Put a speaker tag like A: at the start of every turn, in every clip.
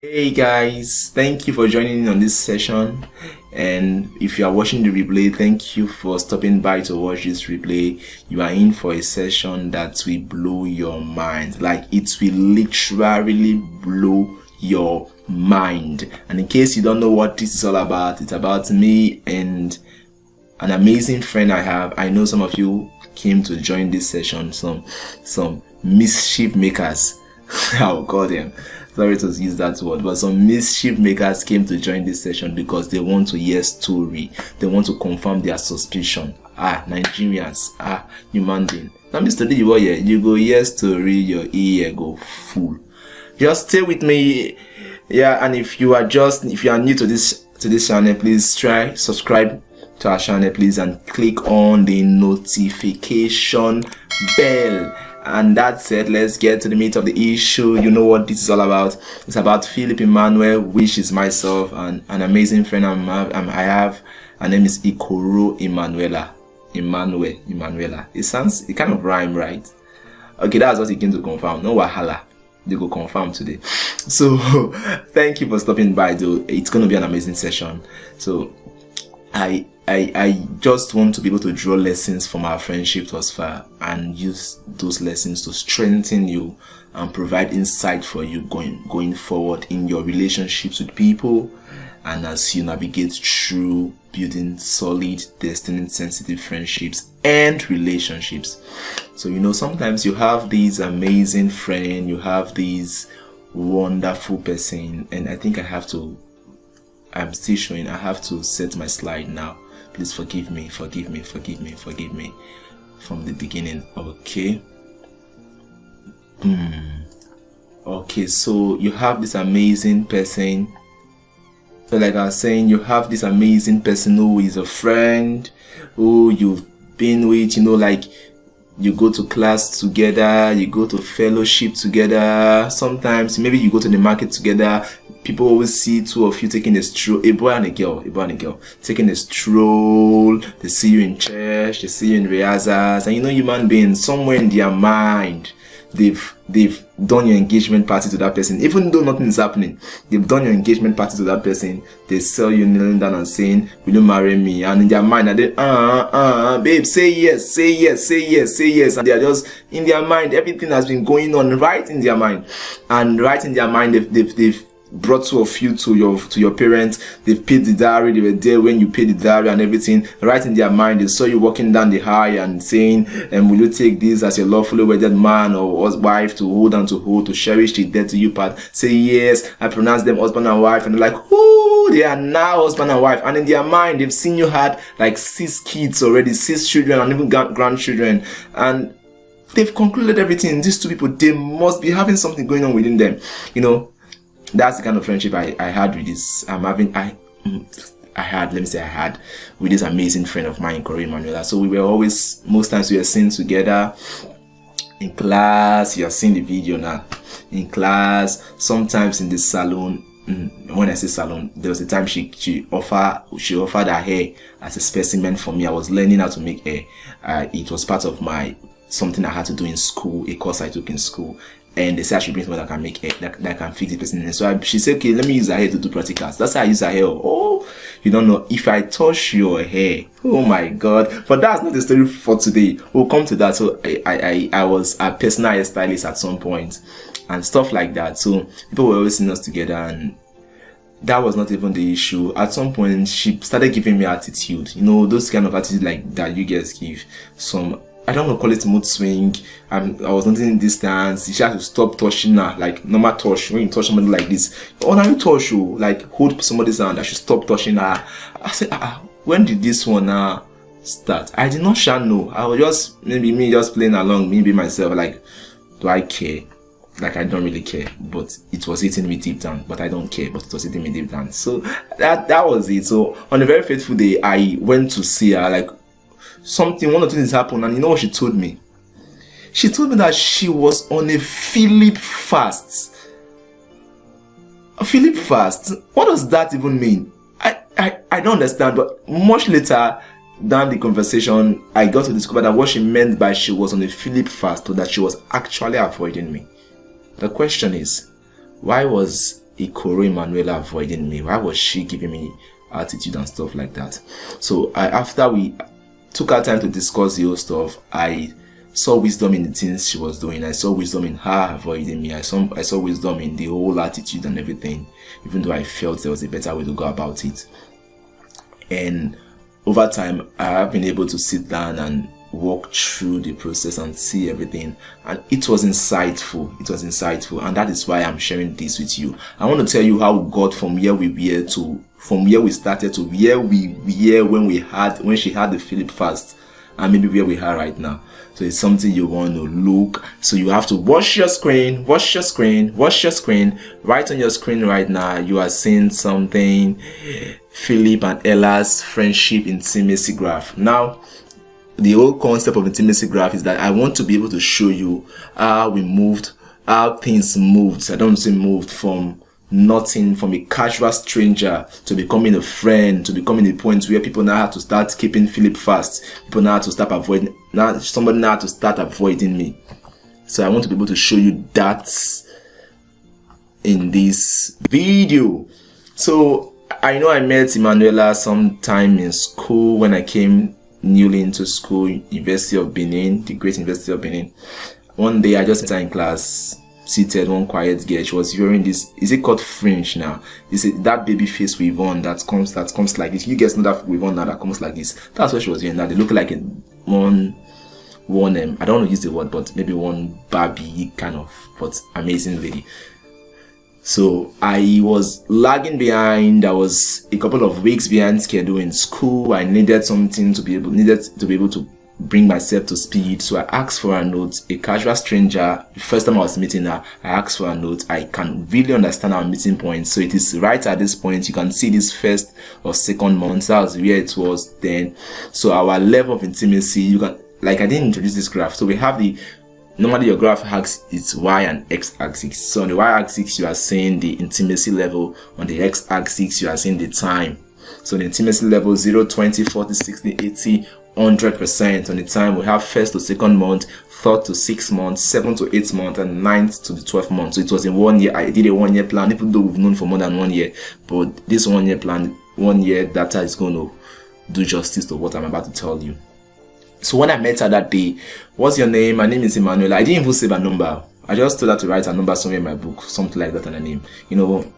A: Hey guys, thank you for joining in on this session. And if you are watching the replay, thank you for stopping by to watch this replay. You are in for a session that will blow your mind. Like, it will literally blow your mind. And in case you don't know what this is all about, it's about me and an amazing friend I have. I know some of you came to join this session, some mischief makers. I'll call them. Sorry to use that word, but some mischief makers came to join this session because they want to hear story. They want to confirm their suspicion. Nigerians, human being. Now, Mr. D, you go hear story, your ear go full. Just stay with me. Yeah, and if you are new to this channel, please try subscribe to our channel, please, and click on the notification bell. And that said, let's get to the meat of the issue. You know what this is all about. It's about Philip Emmanuel, which is myself, and an amazing friend I have. Her name is IKORO Emmanuella. Emmanuella. It kind of rhyme, right? Okay, that's what he came to confirm. No wahala. They go confirm today. So thank you for stopping by, though. It's gonna be an amazing session. So I just want to be able to draw lessons from our friendship thus far and use those lessons to strengthen you and provide insight for you going forward in your relationships with people, and as you navigate through building solid, destiny-sensitive friendships and relationships. So sometimes you have these amazing friend, you have these wonderful person, and I think I'm still showing. I have to set my slide now. Please forgive me from the beginning. Okay. Okay, so you have this amazing person. So like I was saying, you have this amazing person who is a friend, who you've been with, like you go to class together, you go to fellowship together. Sometimes maybe you go to the market together. People always see two of you taking a stroll, a boy and a girl taking a stroll. They see you in church, they see you in rehearsals, and human beings, somewhere in their mind, they've done your engagement party to that person. Even though nothing is happening, they've done your engagement party to that person. They saw you kneeling down and saying, "Will you marry me?" And in their mind, they babe, say yes, say yes, say yes, say yes. And they are just in their mind, everything has been going on right in their mind, and right in their mind, they've brought two of you to your parents. They've paid the dowry. They were there when you paid the dowry and everything. Right in their mind, they saw you walking down the aisle and saying, "Will you take this as your lawfully wedded man or wife to hold and to hold, to cherish the dead to you part?" Say yes. I pronounce them husband and wife, and they're like, "Oh, they are now husband and wife." And in their mind, they've seen you had like 6 kids already, 6 children, and even grandchildren, and they've concluded everything. These two people, they must be having something going on within them. That's the kind of friendship I had with this. I had with this amazing friend of mine, IKORO Emmanuella. So we were always, most times we were seen together in class. You are seeing the video now. In class, sometimes in the salon. When I say salon, there was a time she offered her hair as a specimen for me. I was learning how to make hair. It was part of something I had to do in school, a course I took in school. And they said I should bring someone that can make hair, that can fix the person. And so she said, "Okay, let me use her hair to do practicals." That's how I use her hair. Oh, you don't know. If I touch your hair, oh my God. But that's not the story for today. We'll come to that. So I was a personal hairstylist at some point and stuff like that. So people were always seeing us together, and that was not even the issue. At some point, she started giving me attitude. Those kind of attitude like that you guys give. I don't want to call it mood swing. I was noticing distance. She had to stop touching her, like normal touch. When you touch somebody like this, now you touch you, like hold somebody's hand. I should stop touching her. I said, when did this one start? I did not know. I was just just playing along, maybe myself. Like, do I care? Like, I don't really care, but it was hitting me deep down. But I don't care, but it was hitting me deep down. So that was it. So on a very fateful day, I went to see her. Like, one or two things happened, and you know what she told me? She told me that she was on a Philip fast. A Philip fast? What does that even mean? I don't understand, but much later down the conversation, I got to discover that what she meant by she was on a Philip fast was that she was actually avoiding me. The question is, why was IKORO EMMANUELLA avoiding me? Why was she giving me attitude and stuff like that? So after we took our time to discuss the whole stuff, I saw wisdom in the things she was doing. I saw wisdom in her avoiding me. I saw wisdom in the whole attitude and everything, even though I felt there was a better way to go about it. And over time, I have been able to sit down and walk through the process and see everything, and it was insightful. And that is why I'm sharing this with you. I want to tell you how we got from where we were to, from where we started to where we were when she had the Philip fast, and maybe where we are right now. So it's something you want to look. So you have to watch your screen. Right on your screen right now, you are seeing something, Philip and Ella's friendship intimacy graph. Now, the whole concept of intimacy graph is that I want to be able to show you how things moved. I don't say moved from nothing, from a casual stranger to becoming a friend, to becoming a point where people now have to start keeping Philip fast. People now have to start avoiding. Now somebody now have to start avoiding me. So I want to be able to show you that in this video. So I know I met EMMANUELLA sometime in school when I came newly into school, University of Benin, the great University of Benin. One day I just sat in class, seated, one quiet girl. She was wearing this, is it called fringe now? Is it that baby face weave on that comes like this? You guys know that weave on now that comes like this. That's what she was wearing now. They look like one I don't want to use the word, but maybe one Barbie kind of, but amazing lady. So I was lagging behind. I was a couple of weeks behind schedule in school. I needed to be able to bring myself to speed. So I asked for a note. A casual stranger, the first time I was meeting her, I asked for a note. I can really understand our meeting point. So it is right at this point. You can see this first or second month. That was where it was then. So our level of intimacy, you can, like, I didn't introduce this graph. So we have normally your graph has its y and x axis. So on the y axis you are seeing the intimacy level, on the x axis you are seeing the time. So the intimacy level 0, 20, 40, 60, 80, 100%. On the time we have first to second month, third to 6 months, 7 to 8 months, and 9th to the 12th month. So it was in 1 year. I did a 1 year plan, even though we've known for more than 1 year, but this 1 year plan, 1 year data is going to do justice to what I'm about to tell you. So when I met her that day, what's your name? My name is EMMANUEL. I didn't even save a number. I just told her to write a number somewhere in my book, something like that, and a name. You know,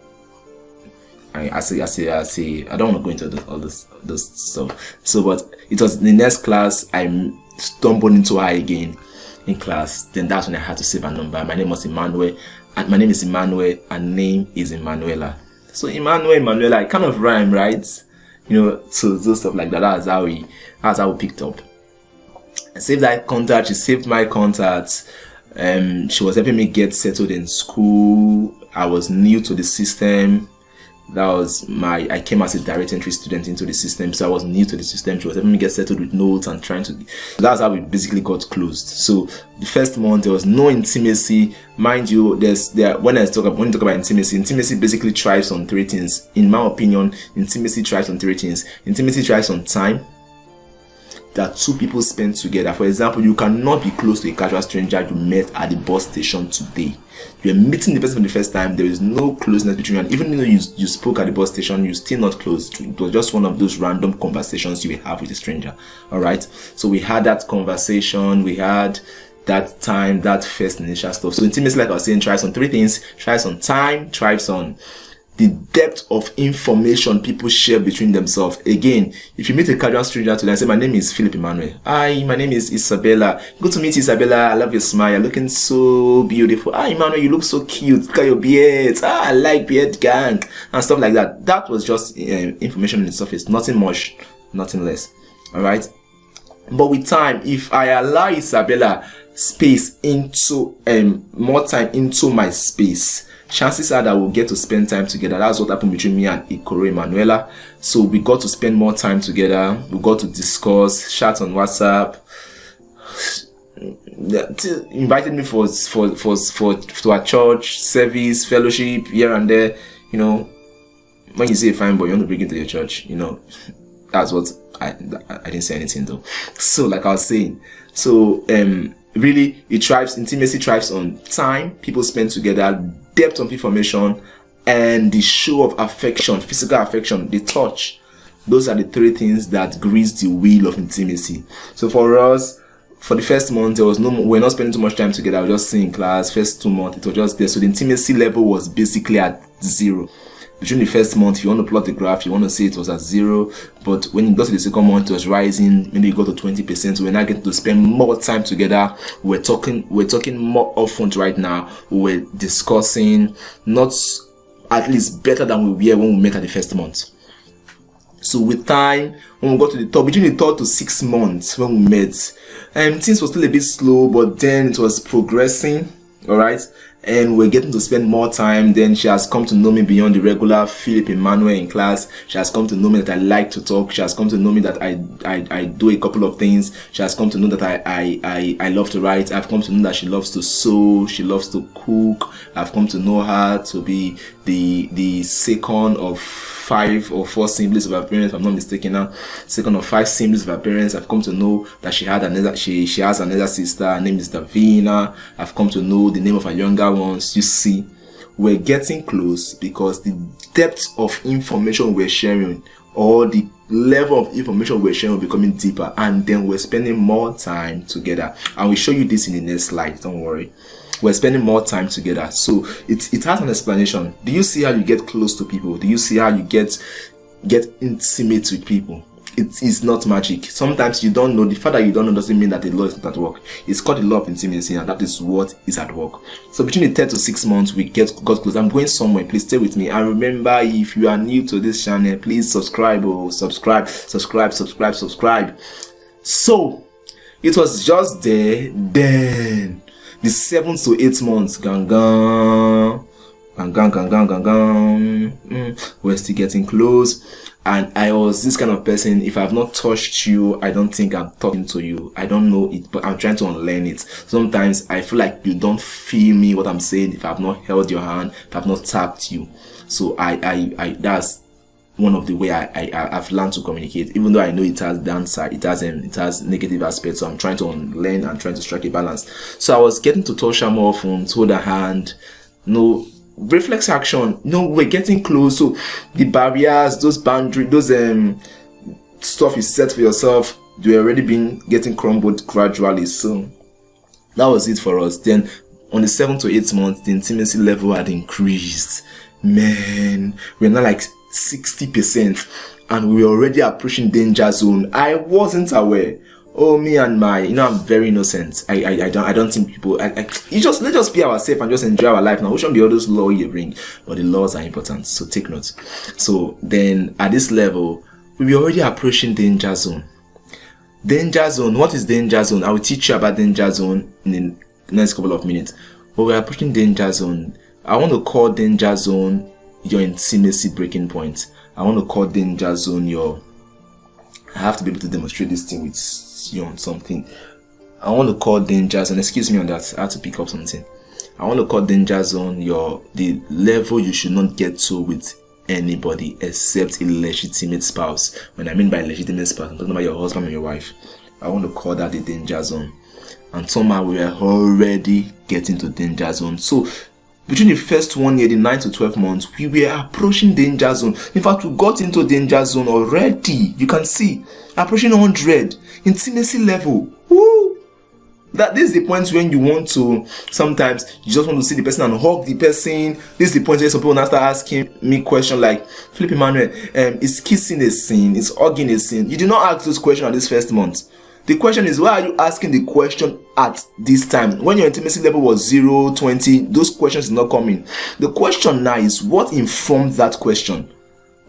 A: I say, I don't want to go into all this stuff. So, but it was in the next class, I stumbled into her again in class. Then that's when I had to save a number. My name was EMMANUEL, and my name is EMMANUEL, and name is EMMANUELLA. So EMMANUEL, EMMANUELLA, it kind of rhyme, right? You know, so those stuff like that. That's how we picked up. I saved that contact. She saved my contact. She was helping me get settled in school. I was new to the system. I came as a direct entry student into the system, so I was new to the system. She was helping me get settled with notes and trying to. So that's how we basically got closed. So the first month there was no intimacy, mind you. When you talk about intimacy basically thrives on 3 things. In my opinion, intimacy thrives on 3 things. Intimacy thrives on time that 2 people spend together. For example, you cannot be close to a casual stranger you met at the bus station today. You're meeting the person for the first time. There is no closeness between you, and even though you spoke at the bus station, you're still not close. It was just one of those random conversations you will have with a stranger. All right, so we had that conversation, we had that time, that first initial stuff. So intimacy, like I was saying, thrives on 3 things: thrives on time, thrives on the depth of information people share between themselves. Again, if you meet a casual stranger today and say, my name is Philip EMMANUEL. Hi, my name is Isabella. Good to meet you, Isabella. I love your smile. You're looking so beautiful. Ah, EMMANUEL, you look so cute. Look at your beard. Ah, I like beard gang. And stuff like that. That was just information on the surface. Nothing much, nothing less. Alright? But with time, if I allow Isabella space into more time into my space, chances are that we'll get to spend time together. That's what happened between me and IKORO EMMANUELLA. So we got to spend more time together. We got to discuss, chat on WhatsApp. Invited me to our church service, fellowship here and there. You know, when you say a fine boy, you want to bring it to your church. You know, that's what I didn't say anything though. So like I was saying, so really, intimacy thrives on time people spend together, depth of information, and the show of affection, physical affection, the touch. Those are the three things that grease the wheel of intimacy. So for us, for the first month, we're not spending too much time together. We were just sitting in class. First 2 months, it was just there. So the intimacy level was basically at 0. Between the first month, if you want to plot the graph, you want to say it was at 0. But when you got to the second month, it was rising. Maybe you got to 20%. We're now getting to spend more time together. We're talking more often right now. We're discussing, not at least better than we were when we met at the first month. So with time, when we got to the third, between the 3rd to 6 months when we met, things were still a bit slow, but then it was progressing, all right? And we're getting to spend more time. Then she has come to know me beyond the regular Philip Emmanuel in class. She has come to know me that I like to talk. She has come to know me that I do a couple of things. She has come to know that I love to write. I've come to know that she loves to sew. She loves to cook. I've come to know her to be the second of 5 or 4 siblings of her parents, if I'm not mistaken now. Second of 5 siblings of her parents. I've come to know that she has another sister. Her name is Davina. I've come to know the name of her younger ones. You see, we're getting close because the depth of information we're sharing, or the level of information we're sharing, will becoming deeper, and then we're spending more time together. And we'll show you this in the next slide, don't worry. We're spending more time together. So it has an explanation. Do you see how you get close to people? Do you see how you get intimate with people? It is not magic. Sometimes you don't know. The fact that you don't know doesn't mean that the law is not at work. It's called the law of intimacy, and that is what is at work. So between the 3rd to 6 months, we got close. I'm going somewhere. Please stay with me. And remember, if you are new to this channel, please subscribe. Subscribe. So it was just there. Then the 7th to 8th months, we're still getting close. And I was this kind of person. If I've not touched you, I don't think I'm talking to you. I don't know it, but I'm trying to unlearn it. Sometimes I feel like you don't feel me, what I'm saying, if I've not held your hand, if I've not tapped you. So I that's one of the way I've learned to communicate, even though I know it has downside, it has negative aspects. So I'm trying to learn and trying to strike a balance. So I was getting to touch her more often, to hold her hand. No reflex action. No, we're getting close. So the barriers, those boundaries, those stuff you set for yourself, they already been getting crumbled gradually. So that was it for us. Then on the 7th to 8th month, the intimacy level had increased. Man, we're now like 60%, and we were already approaching danger zone. I wasn't aware. Oh, me and my, I'm very innocent. I don't think people. Let's just be ourselves and just enjoy our life. Now, we shouldn't be all those laws you bring, but the laws are important. So take note. So then, at this level, we were already approaching danger zone. Danger zone. What is danger zone? I will teach you about danger zone in the next couple of minutes. But we're approaching danger zone. I want to call danger zone your intimacy breaking point. I want to call danger zone your. I have to be able to demonstrate this thing with you on something. I want to call danger zone. Excuse me on that. I have to pick up something. I want to call danger zone the level you should not get to with anybody except a legitimate spouse. When I mean by legitimate spouse, I'm talking about your husband and your wife. I want to call that the danger zone. And somehow we are already getting to danger zone. So between the first 1 year, the 9 to 12 months, we were approaching danger zone. In fact, we got into danger zone already. You can see, approaching 100, intimacy level. Woo! This is the point when you want to, sometimes you just want to see the person and hug the person. This is the point where some people now start asking me questions like, Philip Emmanuel, is kissing a sin? Is hugging a sin? You did not ask those questions at this first month. The question is, why are you asking the question at this time? When your intimacy level was 0, 20, those questions are not coming. The question now is, what informed that question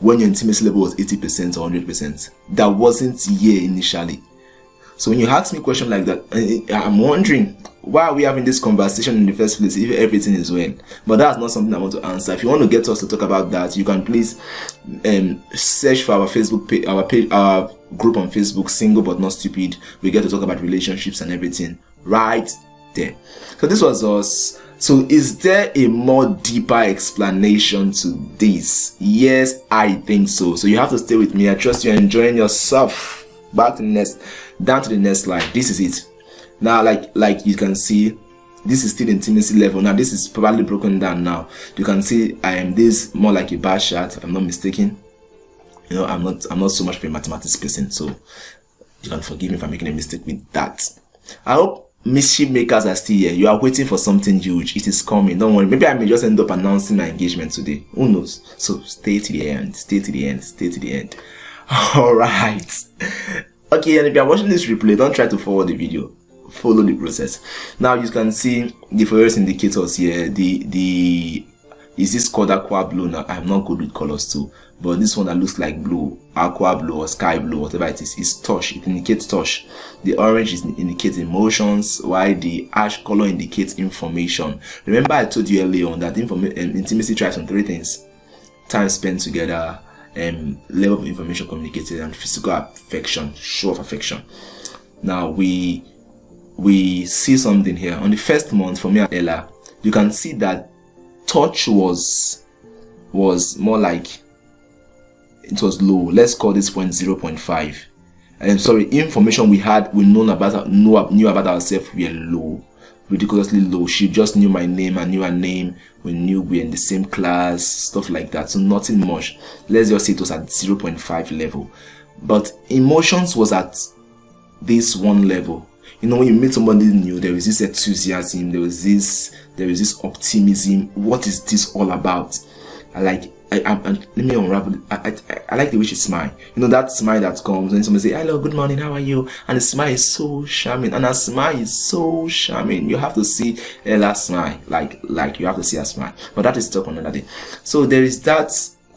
A: when your intimacy level was 80% or 100%? That wasn't here initially. So when you ask me a question like that, I'm wondering, why are we having this conversation in the first place if everything is well? But that's not something I want to answer. If you want to get us to talk about that, you can please search for our Facebook page, our group on Facebook, Single But Not Stupid. We get to talk about relationships and everything right there. So this was us. So is there a more deeper explanation to this? Yes, I think so. So you have to stay with me. I trust you're enjoying yourself. Down to the next slide. This is it. Now, like you can see, this is still intimacy level. Now this is probably broken down now. You can see I am this more like a bar chart, if I'm not mistaken. You know, I'm not so much of a mathematics person, so you can forgive me if I'm making a mistake with that. I hope mischief makers are still here. You are waiting for something huge. It is coming. Don't worry. Maybe I may just end up announcing my engagement today. Who knows? So stay to the end. Stay to the end. Stay to the end. Alright. Okay, and if you are watching this replay, don't try to forward the video. Follow the process. Now you can see the various indicators here. The is this called aqua blue? Now I'm not good with colors too, but this one that looks like blue, aqua blue or sky blue, whatever it is touch. It indicates touch. The orange indicates emotions, while the ash color indicates information. Remember I told you earlier on that intimacy thrives on 3 things: time spent together, level of information communicated, and physical affection, show of affection. Now we see something here. On the first month for me and Ella, you can see that touch was more like, it was low. Let's call this point 0.5. And sorry, information we knew about ourselves were low, ridiculously low. She just knew my name, I knew her name, we knew we were in the same class, stuff like that. So nothing much. Let's just say it was at 0.5 level. But emotions was at this one level. You know, when you meet somebody new, there is this enthusiasm, there is this optimism. What is this all about? Let me unravel it. I like the way she smiles. You know, that smile that comes when someone say, "Hello, good morning, how are you?" And the smile is so charming. And her smile is so charming. You have to see Ella's smile. Like you have to see her smile. But that is talk on another day. So there is that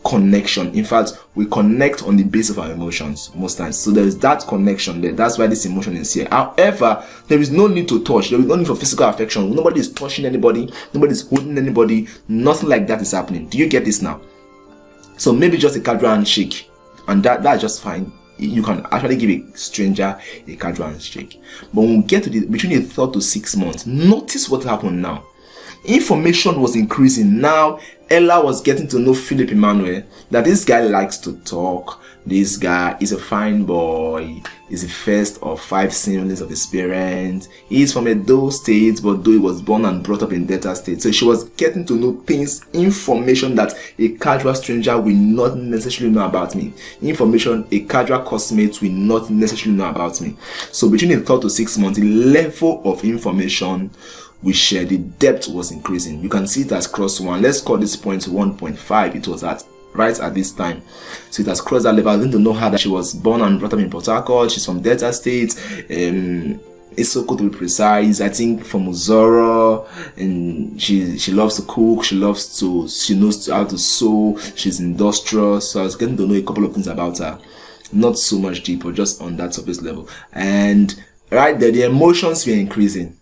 A: connection. In fact, we connect on the basis of our emotions most times. So there is that connection there. That's why this emotion is here. However, there is no need to touch. There is no need for physical affection. Nobody is touching anybody. Nobody is holding anybody. Nothing like that is happening. Do you get this now? So maybe just a casual handshake, and that's just fine. You can actually give a stranger a casual handshake. But when we get to between the 3rd to 6 months, notice what happened now. Information was increasing. Now Ella was getting to know Philip Emmanuel, that this guy likes to talk. This guy is a fine boy. He's the first of 5 siblings of his parents. He's from Edo State, but though he was born and brought up in Delta State. So she was getting to know things, information that a casual stranger will not necessarily know about me. Information a casual classmate will not necessarily know about me. So between the 3rd to 6 months, the level of information we share, the depth was increasing. You can see it has crossed 1. Let's call this point 1.5. It was at right at this time. So it has crossed that level. I didn't know her that she was born and brought up in Port Harcourt. She's from Delta State. It's so cool to be precise. I think from Uzoro, and she loves to cook. She knows how to sew. She's industrious. So I was getting to know a couple of things about her. Not so much deeper, just on that surface level. And right there, the emotions were increasing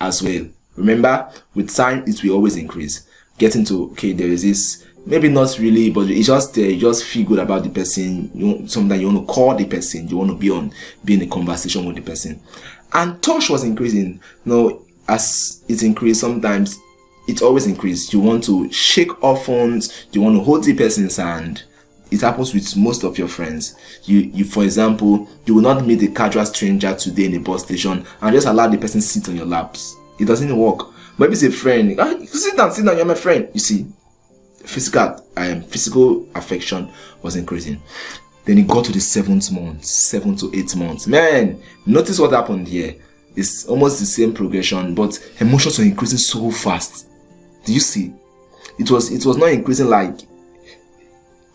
A: as well. Remember, with time, it will always increase. Getting to, okay, there is this, maybe not really, but it's just you just feel good about the person. Sometimes you want to call the person, you want to be in a conversation with the person. And touch was increasing. As it increased, sometimes it always increased. You want to shake often, you want to hold the person's hand. It happens with most of your friends. You for example, you will not meet a casual stranger today in a bus station and just allow the person sit on your laps. It doesn't work. But if it's a friend, you sit down, you're my friend. You see, physical affection was increasing. Then it got to the 7th month, 7 to 8 months. Man, notice what happened here. It's almost the same progression, but emotions were increasing so fast. Do you see? It was not increasing like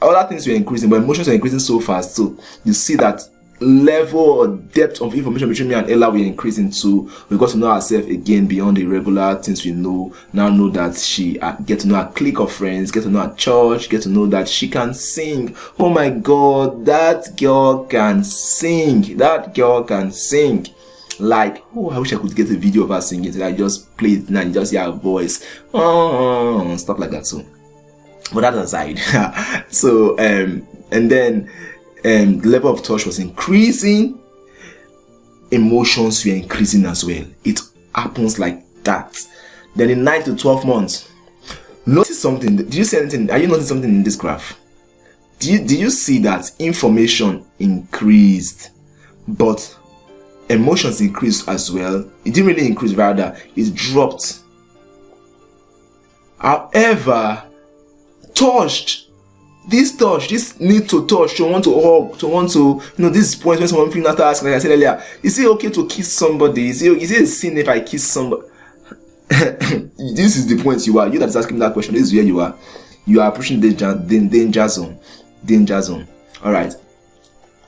A: other things were increasing, but emotions were increasing so fast. So you see that level or depth of information between me and Ella were increasing too. We got to know ourselves again beyond the regular things we know. Now know that she get to know a clique of friends, get to know a church, get to know that she can sing. Oh my God, that girl can sing. That girl can sing. Like, oh, I wish I could get a video of her singing. I just play it and you just hear her voice. Stuff like that too. But that aside, so and then the level of touch was increasing, emotions were increasing as well. It happens like that. Then in 9 to 12 months, notice something. Did you see anything? Are you noticing something in this graph? Did you see that information increased, but emotions increased as well. It didn't really increase, rather it dropped. However, this need to touch, to want to hug, to want to, this point when someone feels after asking, like I said earlier, is it okay to kiss somebody? Is it a sin if I kiss somebody? This is the point you that is asking that question. This is where you are. You are approaching the danger zone. Alright.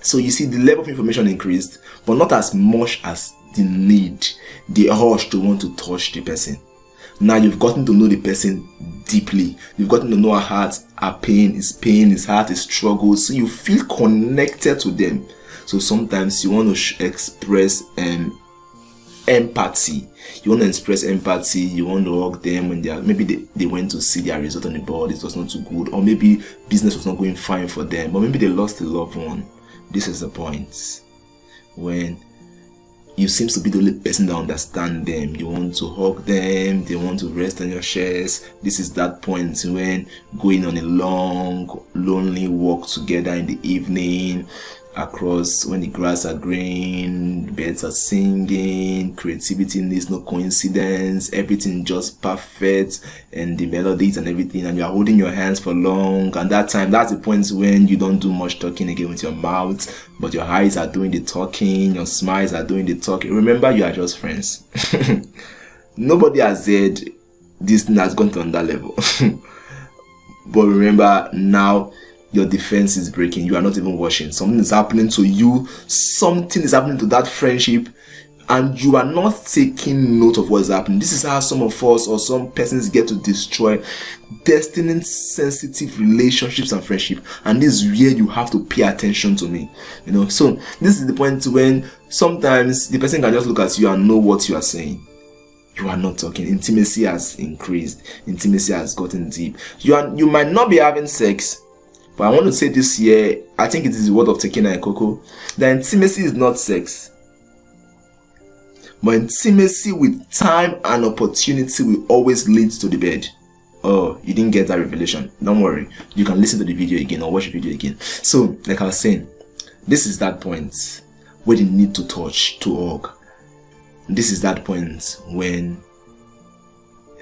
A: So you see the level of information increased, but not as much as the need, the urge to want to touch the person. Now you've gotten to know the person deeply. You've gotten to know her heart, her pain, his heart, his struggles. So you feel connected to them. So sometimes you want to express empathy. You want to express empathy. You want to hug them when maybe they went to see their result on the board. It was not too good, or maybe business was not going fine for them, or maybe they lost a loved one. This is the point when you seem to be the only person that understands them. You want to hug them, they want to rest on your chest. This is that point when going on a long, lonely walk together in the evening, across when the grass are green, birds are singing, creativity needs no coincidence, everything just perfect, and the melodies and everything, and you are holding your hands for long. And that's the point when you don't do much talking again with your mouth, but your eyes are doing the talking, your smiles are doing the talking. Remember, you are just friends. Nobody has said this thing has gone to another level. But remember, now your defense is breaking. You are not even watching. Something is happening to you. Something is happening to that friendship, and you are not taking note of what is happening. This is how some of us or some persons get to destroy destiny sensitive relationships and friendship. And this is where you have to pay attention to me. So this is the point when sometimes the person can just look at you and know what you are saying. You are not talking. Intimacy has increased. Intimacy has gotten deep. You might not be having sex, but I want to say this here, I think it is the word of Tekena and Coco, that intimacy is not sex. But intimacy with time and opportunity will always lead to the bed. Oh, you didn't get that revelation. Don't worry. You can listen to the video again or watch the video again. So, like I was saying, this is that point where you need to touch, to hug. This is that point when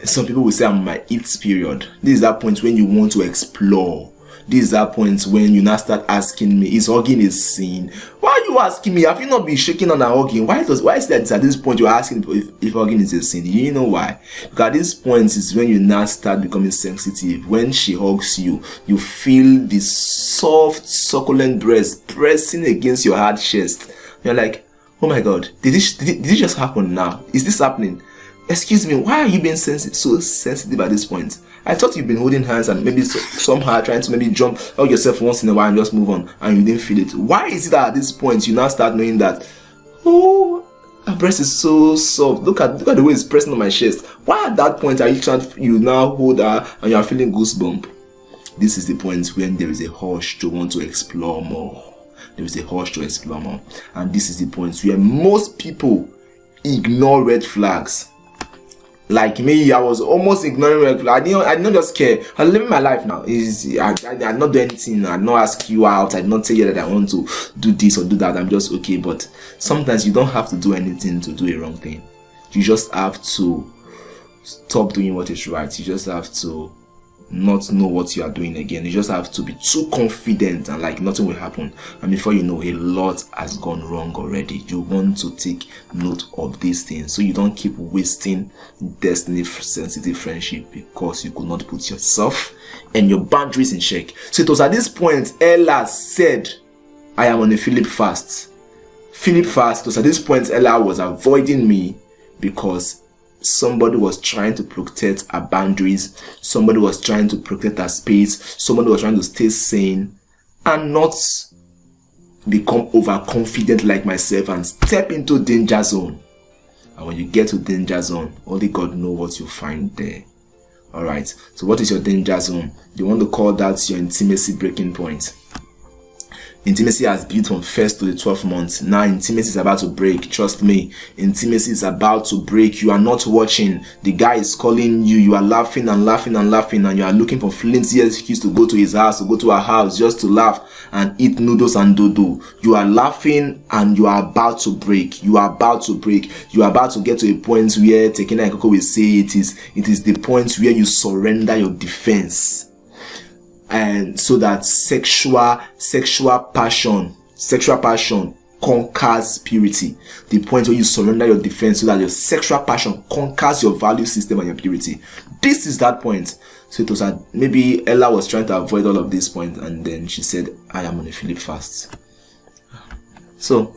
A: some people will say I'm my it period. This is that point when you want to explore. This is that point when you now start asking me, is hugging a sin? Why are you asking me? Have you not been shaking on a hugging? Why is that at this point you're asking if hugging is a sin? You know why? Because at this point is when you now start becoming sensitive. When she hugs you, you feel the soft, succulent breast pressing against your hard chest. You're like, oh my God, did it just happen now? Is this happening? Excuse me, why are you being so sensitive at this point? I thought you've been holding hands and maybe somehow trying to maybe jump out yourself once in a while and just move on, and you didn't feel it. Why is it that at this point you now start knowing that, oh, her breast is so soft, look at the way it's pressing on my chest? Why at that point are you now hold her and you are feeling goosebump? This is the point when there is a urge to want to explore more. There is a urge to explore more. And this is the point where most people ignore red flags. Like me, I was almost ignoring red flags. I did not just care. I'm living my life now. I did not do anything. I did not ask you out. I did not tell you that I want to do this or do that. I'm just okay. But sometimes you don't have to do anything to do a wrong thing. You just have to stop doing what is right. You just have to not know what you are doing again. You just have to be too confident and like nothing will happen. And before you know, a lot has gone wrong already. You want to take note of these things so you don't keep wasting destiny sensitive friendship because you could not put yourself and your boundaries in check. So it was at this point Ella said, I am on a Philip fast. Philip fast. It was at this point Ella was avoiding me because somebody was trying to protect her boundaries. Somebody was trying to protect her space. Somebody was trying to stay sane and not become overconfident like myself and step into danger zone. And when you get to danger zone, only God knows what you find there. Alright, so what is your danger zone? You want to call that your intimacy breaking point. Intimacy has built from 1st to the 12th month. Now intimacy is about to break. Trust me, intimacy is about to break. You are not watching. The guy is calling you. You are laughing and laughing and laughing, and you are looking for flimsy excuse to go to his house, to go to her house, just to laugh and eat noodles and dodo. You are laughing and you are about to break. You are about to break. You are about to get to a point where Tekena and Ikoko will say it is the point where you surrender your defense. And so that sexual passion conquers purity. The point where you surrender your defense so that your sexual passion conquers your value system and your purity. This is that point. So it was maybe Ella was trying to avoid all of this point, and then she said, I am on a Philip fast. So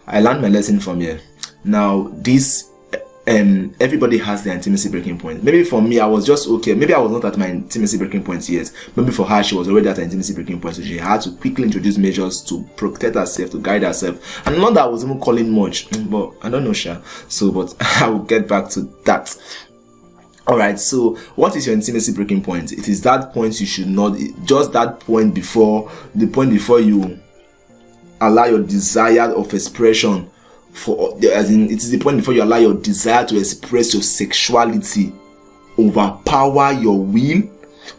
A: I learned my lesson from here. Now this everybody has their intimacy breaking point. Maybe for me, I was just okay. Maybe I was not at my intimacy breaking point yet. Maybe for her, she was already at her intimacy breaking point. So she had to quickly introduce measures to protect herself, to guide herself. And not that I was even calling much, but I don't know, Sha. So, but I will get back to that. Alright, so what is your intimacy breaking point? It is that point you should not, just that point before, the point before you allow your desire of expression as in, it is the point before you allow your desire to express your sexuality overpower your will,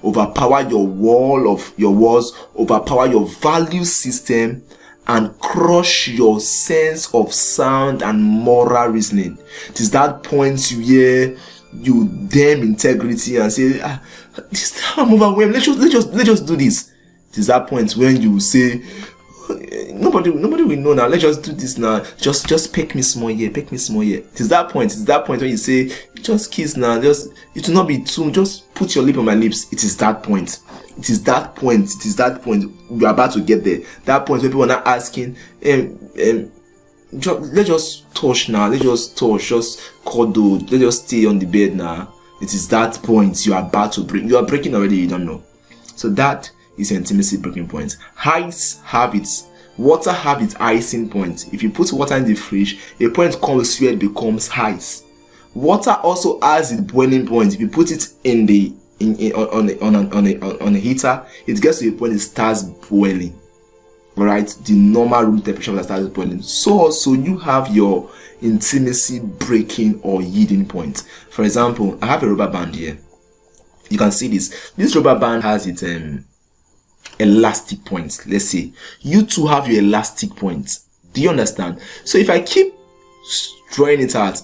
A: overpower your walls, overpower your value system, and crush your sense of sound and moral reasoning. It is that point where you damn integrity and say, I'm overwhelmed. Let's just do this. It is that point when you say, nobody will know now. Let's just do this now. Just pick me small here. It is that point when you say, just kiss now. It will not be too. Just put your lip on my lips. It is that point. It is that point. We are about to get there. That point where people are not asking, let's just touch now. Let's just touch. Just cuddle. Let's just stay on the bed now. It is that point you are about to break. You are breaking already. You don't know. So that is intimacy breaking point. Ice have its water have its icing point. If you put water in the fridge, a point comes where it becomes ice. Water also has its boiling point. If you put it in the on a heater, it gets to a point it starts boiling. Alright, the normal room temperature that starts boiling. So also you have your intimacy breaking or yielding point. For example, I have a rubber band here. You can see this. This rubber band has its elastic points. Let's say you two have your elastic points. Do you understand? So if I keep drawing it out,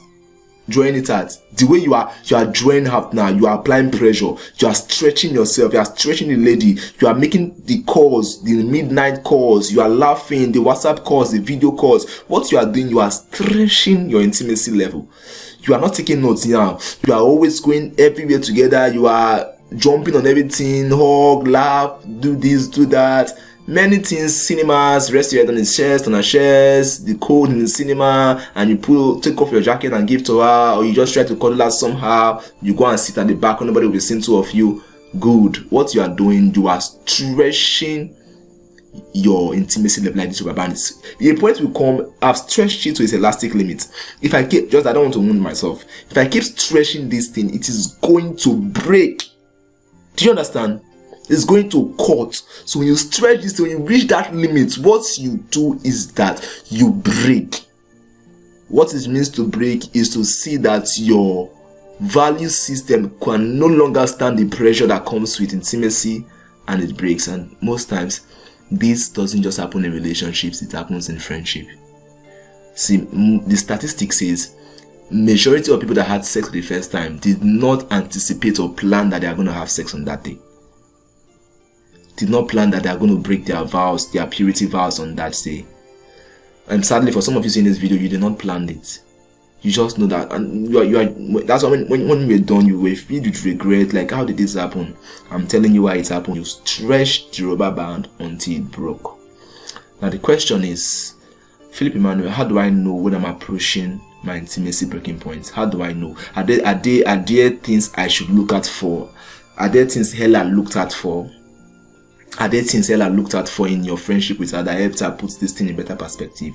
A: the way you are drawing out now, you are applying pressure, you are stretching yourself, you are stretching the lady, you are making the calls, the midnight calls, you are laughing, the WhatsApp calls, the video calls. What you are doing, you are stretching your intimacy level. You are not taking notes now. You are always going everywhere together. You are jumping on everything, hug, laugh, do this, do that. Many things, cinemas, rest your head on his chest, on her chest, the cold in the cinema, and you take off your jacket and give to her, or you just try to cuddle her somehow. You go and sit at the back, nobody will be seeing two of you. Good. What you are doing, you are stretching your intimacy level like this rubber band. The point will come, I've stretched it to its elastic limit. If I keep, I don't want to wound myself. If I keep stretching this thing, it is going to break. Do you understand? It's going to cut. So when you stretch this, when you reach that limit, what you do is that you break. What it means to break is to see that your value system can no longer stand the pressure that comes with intimacy, and it breaks. And most times, this doesn't just happen in relationships, it happens in friendship. See, the statistic says majority of people that had sex for the first time did not anticipate or plan that they are going to have sex on that day. Did not plan that they are going to break their vows, their purity vows on that day. And sadly, for some of you seeing this video, you did not plan it. You just know that, and that's why when we're done, you will feel with regret, like, how did this happen? I'm telling you why it happened. You stretched the rubber band until it broke. Now the question is, Philip Emmanuel, how do I know when I'm approaching my intimacy breaking point? How do I know? Are there things I should look out for? Are there things Ella looked at for? Are there things Ella looked at for in your friendship with her that helped her put this thing in better perspective?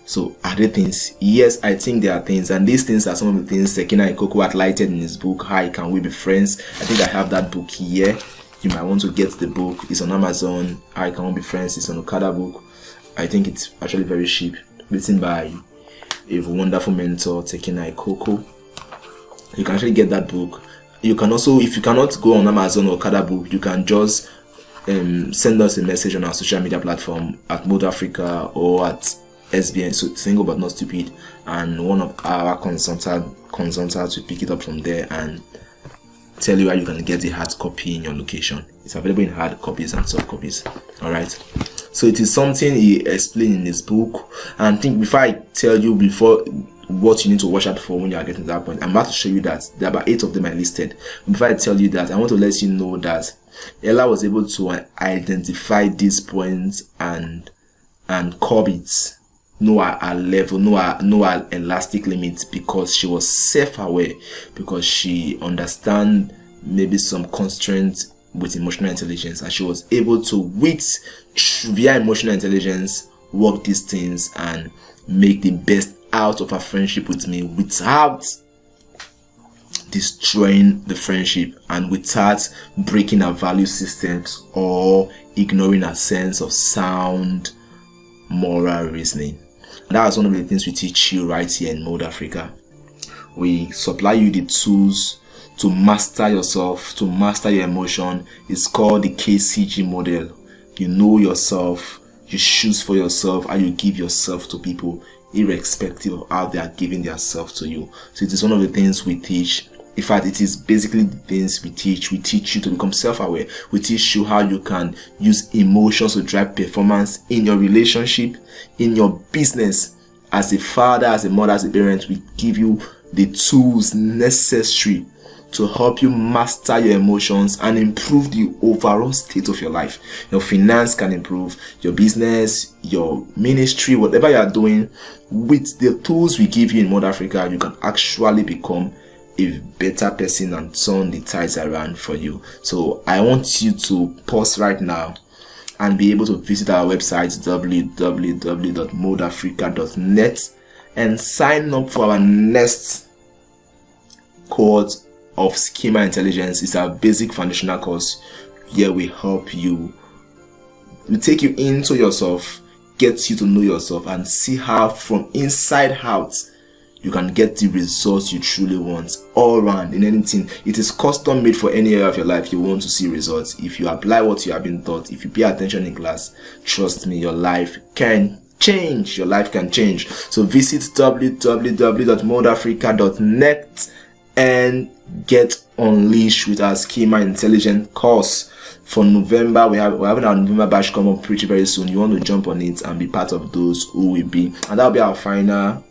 A: So, are there things? Yes, I think there are things, and these things are some of the things Tekena and Ikoko highlighted in his book, How Can We Be Friends? I think I have that book here. you might want to get the book. It's on Amazon. I Can't Be Friends. It's on Okada book. I think it's actually very cheap. Written by a wonderful mentor, taking IKORO. You can actually get that book. You can also, if you cannot go on Amazon or Okada book, you can just send us a message on our social media platform at MouldAfrica or at SBN, so Single But Not Stupid, and one of our consultants will pick it up from there and tell you where you can get the hard copy in your location. It's available in hard copies and soft copies. Alright, so it is something he explained in his book. And I think before I tell you what you need to watch out for when you are getting to that point, I'm about to show you that there are about 8 of them I listed. Before I tell you that, I want to let you know that Ella was able to identify these points and curb it. Know her level, know her elastic limits, because she was self-aware, because she understand maybe some constraints with emotional intelligence, and she was able to, via emotional intelligence, work these things and make the best out of her friendship with me without destroying the friendship and without breaking her value systems or ignoring her sense of sound moral reasoning. And that is one of the things we teach you right here in MouldAfrica. We supply you the tools to master yourself, to master your emotion. It's called the KCG model. You know yourself, you choose for yourself, and you give yourself to people irrespective of how they are giving their self to you. So it is one of the things we teach. In fact, it is basically the things we teach. We teach you to become self-aware. We teach you how you can use emotions to drive performance in your relationship, in your business. As a father, as a mother, as a parent, we give you the tools necessary to help you master your emotions and improve the overall state of your life. Your finance can improve, your business, your ministry, whatever you are doing. With the tools we give you in MouldAfrica, you can actually become a better person and turn the tides around for you. So I want you to pause right now and be able to visit our website www.MouldAfrica.net and sign up for our next cohort of Schema Intelligence. It's our basic foundational course. Here we help you, we take you into yourself, get you to know yourself, and see how from inside out you can get the results you truly want all around in anything. It is custom made for any area of your life you want to see results. If you apply what you have been taught, if you pay attention in class, trust me, your life can change. Your life can change. So visit www.MouldAfrica.net and get unleashed with our Schema Intelligence course. For November, we're having our November batch come up pretty very soon. You want to jump on it and be part of those who will be, and that'll be our final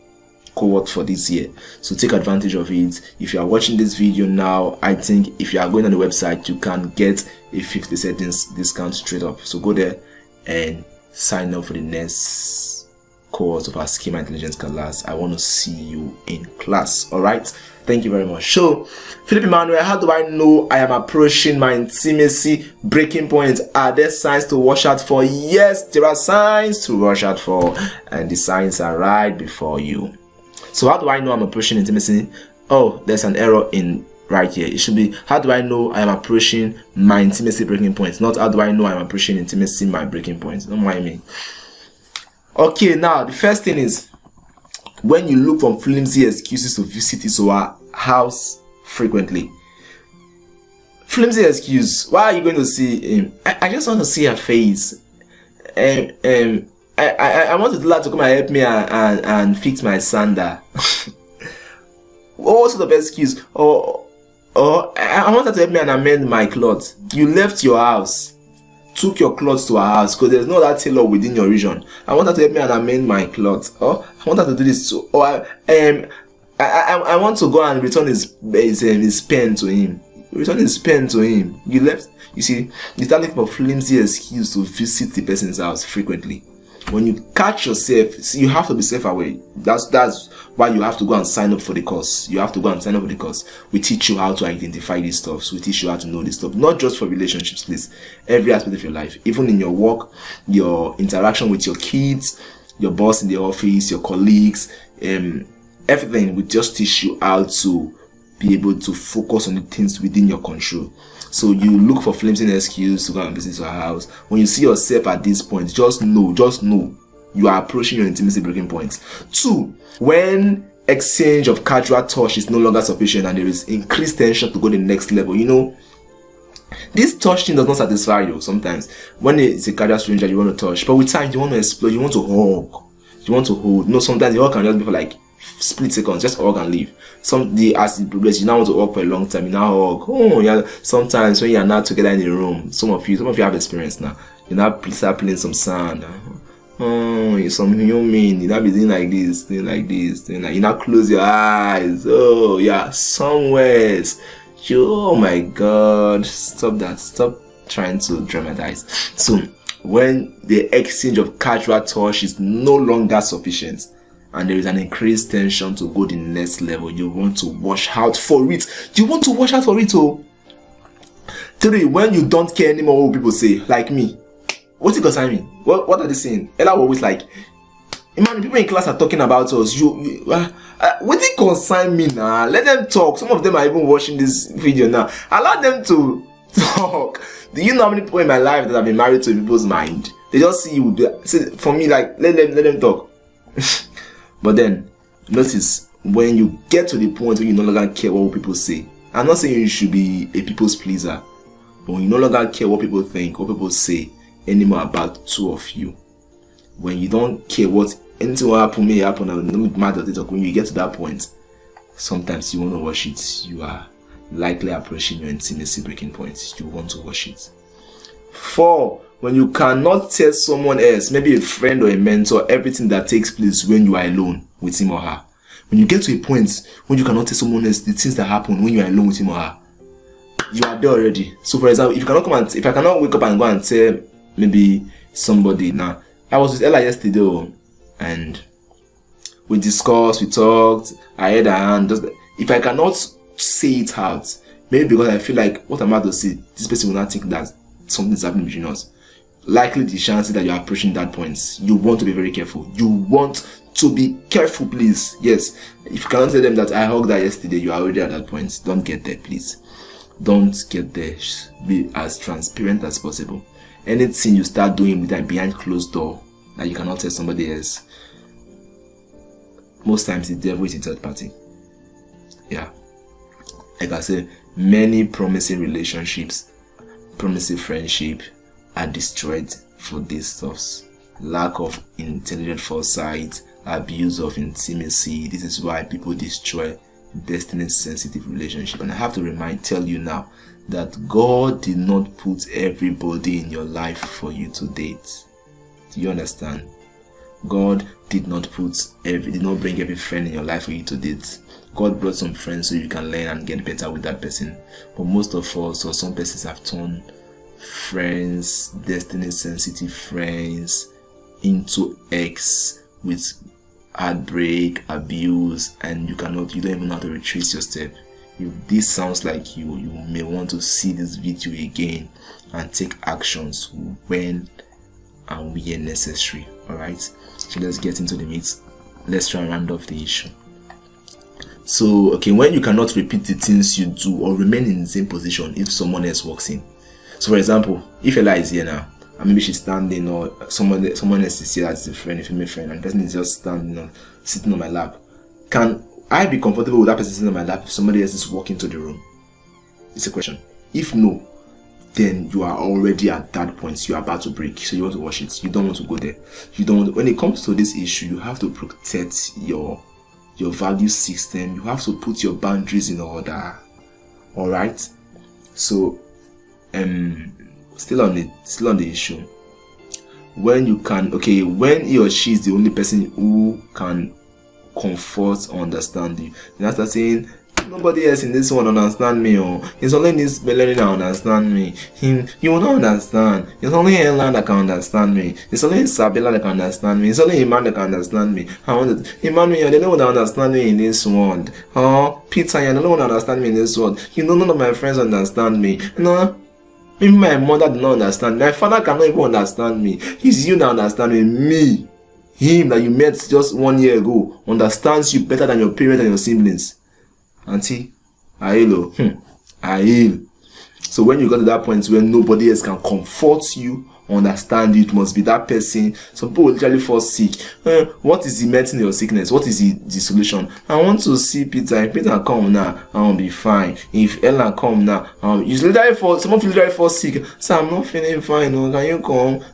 A: cohort for this year. So take advantage of it. If you are watching this video now, I think if you are going on the website, you can get a 50% discount straight up. So go there and sign up for the next cohort of our Schema Intelligence class. I want to see you in class. All right, thank you very much. So Philip Emmanuel, how do I know I am approaching my intimacy breaking point? Are there signs to watch out for? Yes, there are signs to watch out for, and the signs are right before you. So how do I know I'm approaching intimacy? Oh, there's an error in right here. It should be, how do I know I am approaching my intimacy breaking point? Not how do I know I'm approaching intimacy my breaking point. Don't mind me. Okay, now the first thing is when you look for flimsy excuses to visit his or her house frequently. Flimsy excuse. Why are you going to see him? I just want to see her face. I want the lad to come and help me and fix my sander. What sort of excuse? Or I want her to help me and amend my clothes. You left your house, took your clothes to her house because there's no that tailor within your region. I want her to help me and amend my clothes. Or I want her to do this too. Or I want to go and return his pen to him. Return his pen to him. You left. You see, you start looking for flimsy excuse to visit the person's house frequently. When you catch yourself, see, you have to be self-aware. That's why you have to go and sign up for the course. You have to go and sign up for the course. We teach you how to identify these stuff. So we teach you how to know this stuff. Not just for relationships, please. Every aspect of your life. Even in your work, your interaction with your kids, your boss in the office, your colleagues, everything. We just teach you how to be able to focus on the things within your control. So you look for flimsy excuse to go and visit your house. When you see yourself at this point, just know you are approaching your intimacy breaking point. 2, when exchange of casual touch is no longer sufficient and there is increased tension to go to the next level. You know, this touch thing does not satisfy you sometimes. When it's a casual stranger you want to touch, but with time you want to explore, you want to hug, you want to hold. You know, sometimes the hug can just be for like split seconds, just hug and leave. As it progresses, you now want to hug for a long time, you now hug. Oh yeah, sometimes when you are not together in the room, some of you have experience now. You now start playing some sound. Oh, some human, you now be doing like this, doing like you now close your eyes. Oh yeah, somewhere. Oh my God, stop that. Stop trying to dramatize. So when the exchange of casual touch is no longer sufficient and there is an increased tension to go the next level, you want to watch out for it. Oh. 3, when you don't care anymore what people say, like me. What's it concern me? What are they saying? Ella always like, man, people in class are talking about us. What it concern me now? Let them talk. Some of them are even watching this video now. Allow them to talk. Do you know how many people in my life that have been married to people's mind? They just see you. For me, like, let them talk. But then, notice, when you get to the point where you no longer care what people say, I'm not saying you should be a people's pleaser, but when you no longer care what people think, what people say anymore about 2 of you, when you don't care what anything will happen, may happen, no matter what, when you get to that point, sometimes you want to watch it. You are likely approaching your intimacy breaking point. You want to watch it. 4, when you cannot tell someone else, maybe a friend or a mentor, everything that takes place when you are alone with him or her. When you get to a point when you cannot tell someone else the things that happen when you are alone with him or her, you are there already. So for example, if I cannot wake up and go and tell maybe somebody, now I was with Ella yesterday and we discussed, we talked, I had a hand. If I cannot say it out, maybe because I feel like what I'm about to say, this person will not think that something's happening between us. Likely the chances that you're approaching that point, you want to be very careful. You want to be careful, please. Yes, if you cannot tell them that I hugged her yesterday, you are already at that point. Don't get there, please. Don't get there. Be as transparent as possible. Anything you start doing with that behind closed door that you cannot tell somebody else, most times the devil is a third party. Yeah, like I said, many promising relationships, promising friendship are destroyed for these stuffs. Lack of intelligent foresight, abuse of intimacy. This is why people destroy destiny-sensitive relationship. And I have to tell you now that God did not put everybody in your life for you to date. Do you understand? God did not bring every friend in your life for you to date. God brought some friends so you can learn and get better with that person. But most of us, or some persons, have turned friends, destiny-sensitive friends, into X with heartbreak, abuse, and you don't even know how to retrace your step. If this sounds like you may want to see this video again and take actions when and where necessary. Alright, so let's get into the meat. Let's try and round off the issue. So, okay, when you cannot repeat the things you do or remain in the same position if someone else walks in. So, for example, if Ella is here now, and maybe she's standing, or someone else is here as a friend, a female friend, and the person is just standing or sitting on my lap, can I be comfortable with that person sitting on my lap if somebody else is walking to the room? It's a question. If no, then you are already at that point. You are about to break, so you want to watch it. You don't want to go there. When it comes to this issue, you have to protect your value system. You have to put your boundaries in order. All right. So, still on the issue. When he or she is the only person who can comfort or understand you, then after saying, nobody else in this one understand me, or it's only this Bellerin that understand me. You will not understand. It's only Ella that can understand me. It's only Isabella that can understand me. It's only Iman that can understand me. Emmanuel, you're the only one that understand me in this world. Peter, you're the only one that understand me in this world. None of my friends understand me. No. Maybe my mother does not understand me. My father cannot even understand me. It's you that understand me. Him that you met just 1 year ago understands you better than your parents and your siblings. Auntie, Ailo, Ail. So when you got to that point where nobody else can comfort you, understand you, it must be that person. Some people will literally fall sick. What is the medicine of your sickness? What is the solution? I want to see Peter. If Peter come now, I'll be fine. If Ella come now, someone will literally fall sick. So I'm not feeling fine. Oh, can you come?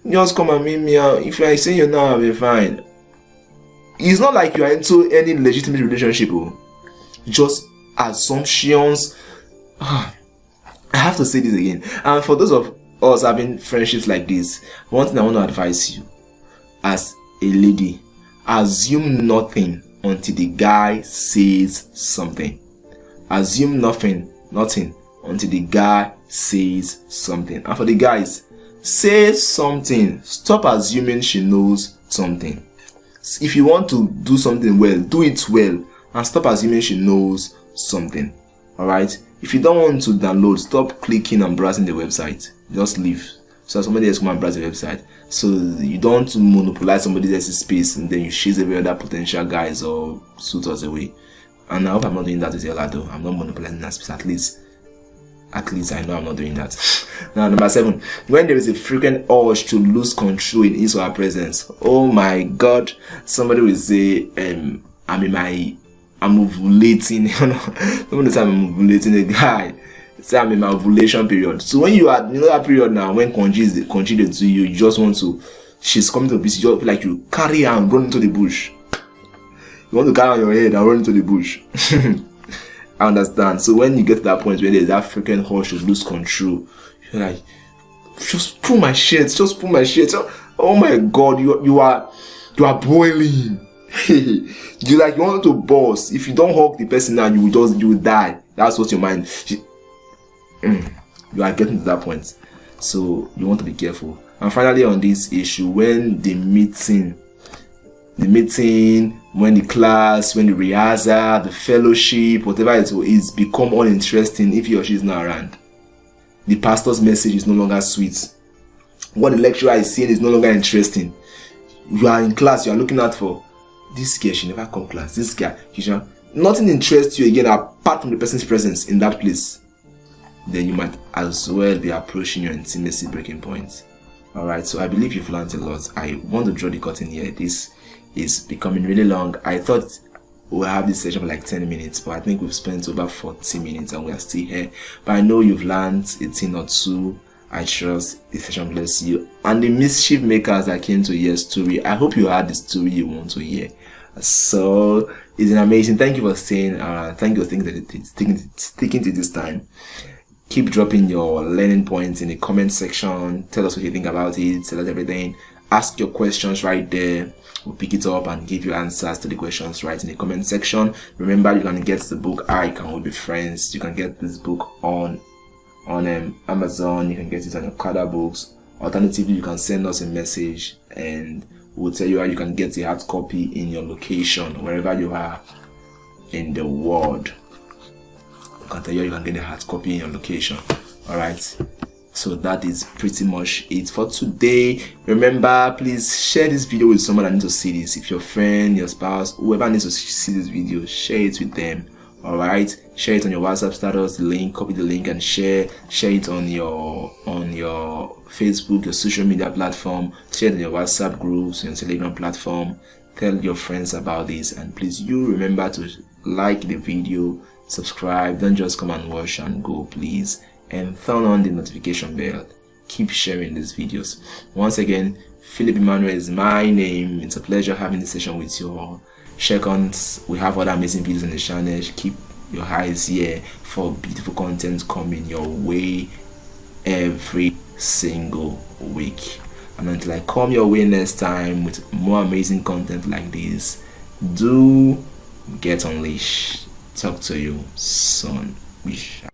A: Just come and meet me out. If I say you now, I'll be fine. It's not like you are into any legitimate relationship. Just assumptions. I have to say this again. And for those of us having friendships like this, one thing I want to advise you as a lady: assume nothing until the guy says something. Assume nothing until the guy says something. And for the guys, say something. Stop assuming she knows something. If you want to do something well, do it well, and stop assuming she knows something. Alright? If you don't want to download, stop clicking and browsing the website. Just leave. So somebody else come and browse the website. So you don't monopolize somebody else's space and then you chase every other potential guys or suitors away. And I hope I'm not doing that with Ella though. I'm not monopolizing that space, at least I know I'm not doing that. Now, number 7, when there is a frequent urge to lose control in his or her presence. Oh my God, somebody will say, I'm ovulating. Somebody say I'm ovulating a guy. Say I'm in my ovulation period. So when you are that period now, when Konji is to you, you just want to, she's coming to visit, you just feel like you carry her and run into the bush. You want to carry on your head and run into the bush. I understand. So when you get to that point where there's that freaking urge to lose control, you're like, just pull my shit. Oh my God, you are boiling. You want to burst. If you don't hug the person now, you will die. That's what your mind. You are getting to that point. So you want to be careful. And finally, on this issue, when the meeting, when the class, when the rehearsal, the fellowship, whatever it is, become uninteresting if he or she is not around. The pastor's message is no longer sweet. What the lecturer is saying is no longer interesting. You are in class, you are looking out for this girl, she never come class. This guy, nothing interests you again apart from the person's presence in that place. Then you might as well be approaching your intimacy breaking point. Alright, so I believe you've learned a lot. I want to draw the curtain here. This is becoming really long. I thought we'll have this session for like 10 minutes, but I think we've spent over 40 minutes and we are still here. But I know you've learned a thing or two. I trust this session bless you. And the mischief makers that came to hear story, I hope you had the story you want to hear. So it's an amazing. Thank you for staying. Thank you for sticking to this time. Keep dropping your learning points in the comment section. Tell us what you think about it. Tell us everything. Ask your questions right there. We'll pick it up and give you answers to the questions right in the comment section. Remember, you can get the book I Can We Be Friends. You can get this book on Amazon. You can get it on your Kada books. Alternatively, you can send us a message and we'll tell you how you can get the hard copy in your location, wherever you are in the world. I can tell you can get the hard copy in your location. Alright, so that is pretty much it for today. Remember, please share this video with someone that needs to see this. If your friend, your spouse, whoever needs to see this video, share it with them. Alright, share it on your WhatsApp status, the link, copy the link and share it on your Facebook, your social media platform, share it on your WhatsApp groups, your Telegram platform. Tell your friends about this, and please you remember to like the video, subscribe, don't just come and watch and go, please, and turn on the notification bell. Keep sharing these videos. Once again, Philip Emmanuel is my name. It's a pleasure having this session with you all. Check on, we have other amazing videos on the channel. Keep your eyes here for beautiful content coming your way every single week. And until I come your way next time with more amazing content like this, do get unleashed. Talk to you soon. We shall.